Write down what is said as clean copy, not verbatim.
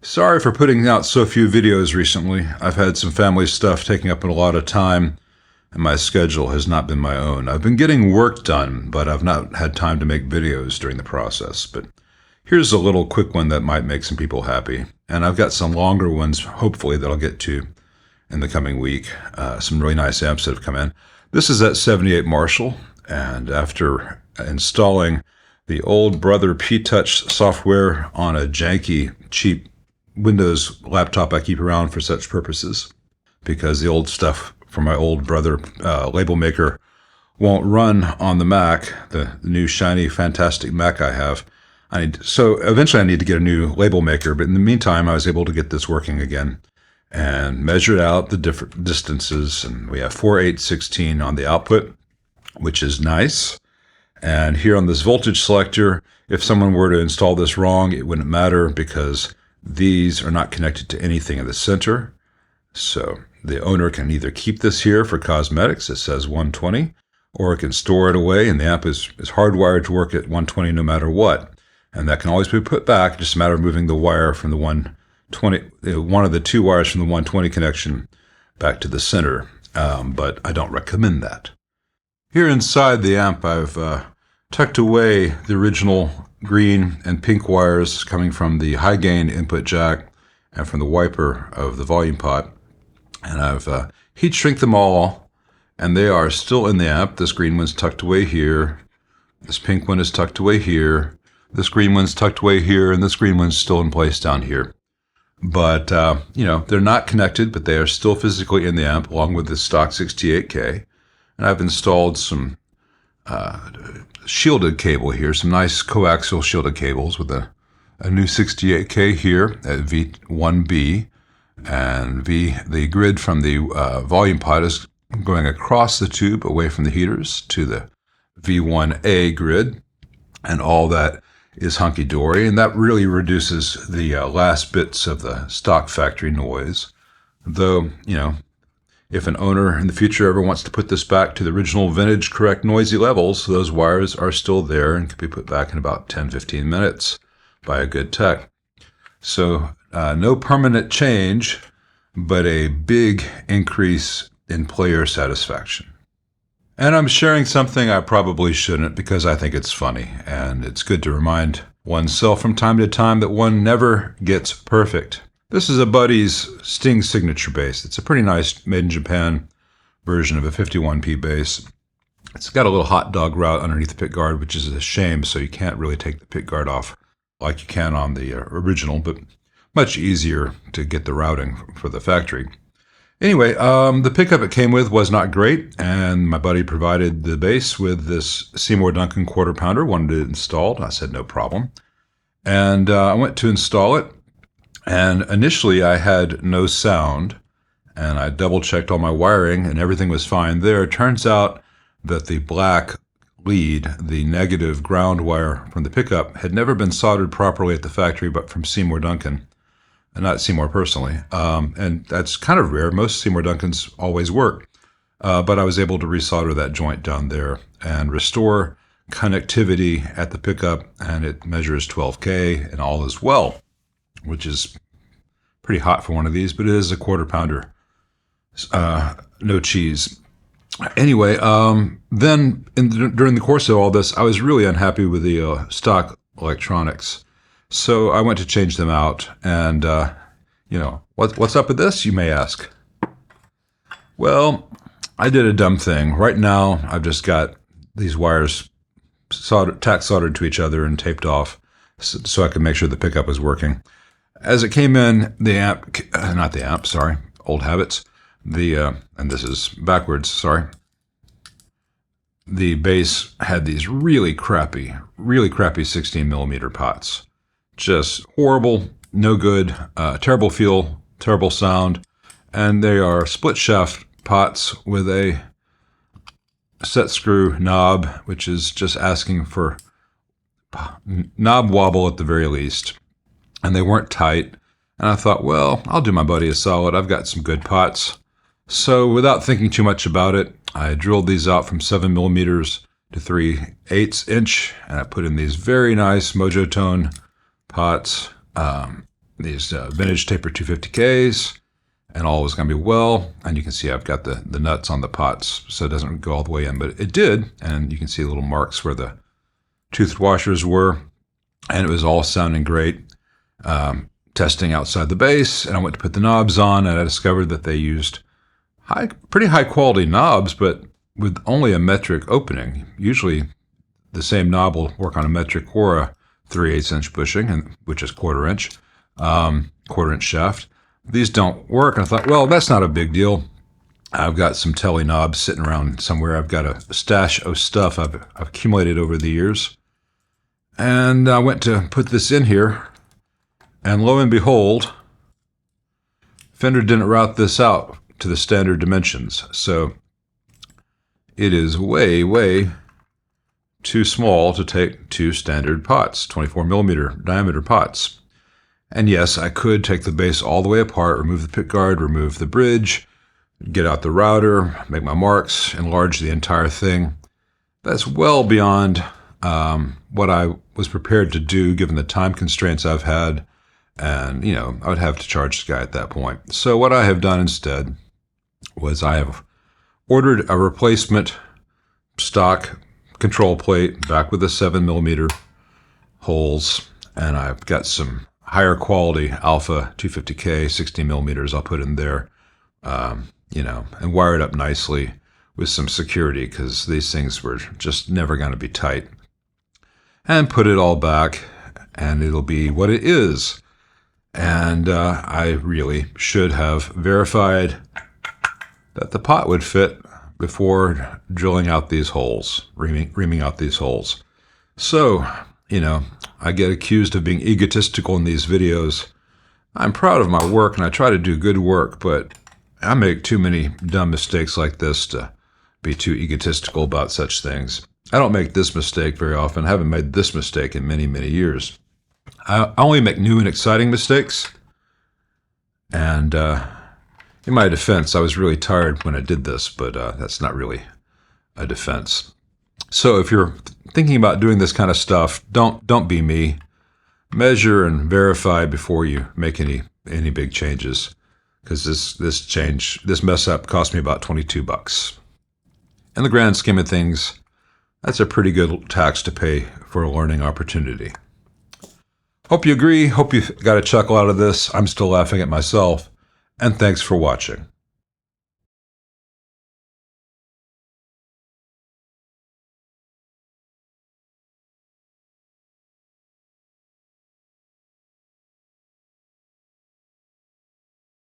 Sorry for putting out so few videos recently. I've had some family stuff taking up a lot of time, and my schedule has not been my own. I've been getting work done, but I've not had time to make videos during the process. But here's a little quick one that might make some people happy. And I've got some longer ones, hopefully, that I'll get to in the coming week. Some really nice amps that have come in. This is that 78 Marshall, and after installing the old brother P-Touch software on a janky, cheap Windows laptop I keep around for such purposes, because the old stuff from my old brother label maker won't run on the Mac, the new shiny fantastic Mac I have. So eventually I need to get a new label maker, but in the meantime I was able to get this working again and measured out the different distances, and we have 4/8/16 on the output, which is nice. And here on this voltage selector, if someone were to install this wrong, it wouldn't matter because these are not connected to anything in the center. So the owner can either keep this here for cosmetics, it says 120, or it can store it away, and the amp is hardwired to work at 120 no matter what. And that can always be put back, just a matter of moving the wire from the 120, one of the two wires from the 120 connection back to the center. But I don't recommend that. Here inside the amp, I've tucked away the original green and pink wires coming from the high gain input jack and from the wiper of the volume pot. And I've heat shrink them all, and they are still in the amp. This green one's tucked away here. This pink one is tucked away here. This green one's tucked away here, and this green one's still in place down here. But, they're not connected, but they are still physically in the amp along with the stock 68K. And I've installed some shielded cable here, some nice coaxial shielded cables with a new 68K here at V1B, and the grid from the volume pot is going across the tube away from the heaters to the V1A grid, and all that is hunky-dory, and that really reduces the last bits of the stock factory noise. Though, if an owner in the future ever wants to put this back to the original vintage correct noisy levels, those wires are still there and can be put back in about 10-15 minutes by a good tech. So no permanent change, but a big increase in player satisfaction. And I'm sharing something I probably shouldn't because I think it's funny, and it's good to remind oneself from time to time that one never gets perfect. This is a buddy's Sting signature bass. It's a pretty nice made in Japan version of a 51P bass. It's got a little hot dog route underneath the pickguard, which is a shame, so you can't really take the pickguard off like you can on the original, but much easier to get the routing for the factory. Anyway, the pickup it came with was not great, and my buddy provided the bass with this Seymour Duncan quarter pounder, wanted it installed. I said no problem. And I went to install it. And initially I had no sound, and I double checked all my wiring and everything was fine there. It turns out that the black lead, the negative ground wire from the pickup, had never been soldered properly at the factory, but from Seymour Duncan, and not Seymour personally. And that's kind of rare. Most Seymour Duncans always work. But I was able to resolder that joint down there and restore connectivity at the pickup, and it measures 12K and all is well, which is pretty hot for one of these, but it is a quarter pounder. No cheese. Anyway, then during the course of all this, I was really unhappy with the stock electronics. So I went to change them out, and, what's up with this, you may ask? Well, I did a dumb thing. Right now, I've just got these wires tack soldered to each other and taped off so I can make sure the pickup is working. As it came in, the amp, not the amp, sorry, old habits, and this is backwards, sorry. The bass had these really crappy 16 millimeter pots. Just horrible, no good, terrible feel, terrible sound, and they are split shaft pots with a set screw knob, which is just asking for knob wobble at the very least. And they weren't tight. And I thought, well, I'll do my buddy a solid. I've got some good pots. So without thinking too much about it, I drilled these out from 7 millimeters to 3/8 inch, and I put in these very nice Mojo Tone pots. these vintage taper 250Ks, and all was going to be well. And you can see I've got the nuts on the pots, so it doesn't go all the way in, but it did. And you can see little marks where the tooth washers were, and it was all sounding great. Testing outside the base, and I went to put the knobs on, and I discovered that they used pretty high quality knobs, but with only a metric opening. Usually the same knob will work on a metric or a 3/8 inch bushing, which is quarter inch shaft. These don't work, and I thought, well, that's not a big deal. I've got some telly knobs sitting around somewhere. I've got a stash of stuff I've accumulated over the years. And I went to put this in here, and lo and behold, Fender didn't route this out to the standard dimensions. So it is way, way too small to take two standard pots, 24 millimeter diameter pots. And yes, I could take the bass all the way apart, remove the pickguard, remove the bridge, get out the router, make my marks, enlarge the entire thing. That's well beyond what I was prepared to do given the time constraints I've had. And, you know, I would have to charge the guy at that point. So what I have done instead was I have ordered a replacement stock control plate back with the 7 millimeter holes. And I've got some higher quality Alpha 250K 60 millimeters I'll put in there, you know, and wire it up nicely with some security, because these things were just never going to be tight. And put it all back, and it'll be what it is. And I really should have verified that the pot would fit before drilling out these holes, reaming out these holes. So, you know, I get accused of being egotistical in these videos. I'm proud of my work, and I try to do good work, but I make too many dumb mistakes like this to be too egotistical about such things. I don't make this mistake very often. I haven't made this mistake in many, many years. I only make new and exciting mistakes. And in my defense, I was really tired when I did this, but that's not really a defense. So if you're thinking about doing this kind of stuff, don't be me. Measure and verify before you make any big changes, because this mess up cost me about $22. In the grand scheme of things, that's a pretty good tax to pay for a learning opportunity. Hope you agree. Hope you got a chuckle out of this. I'm still laughing at myself. And thanks for watching.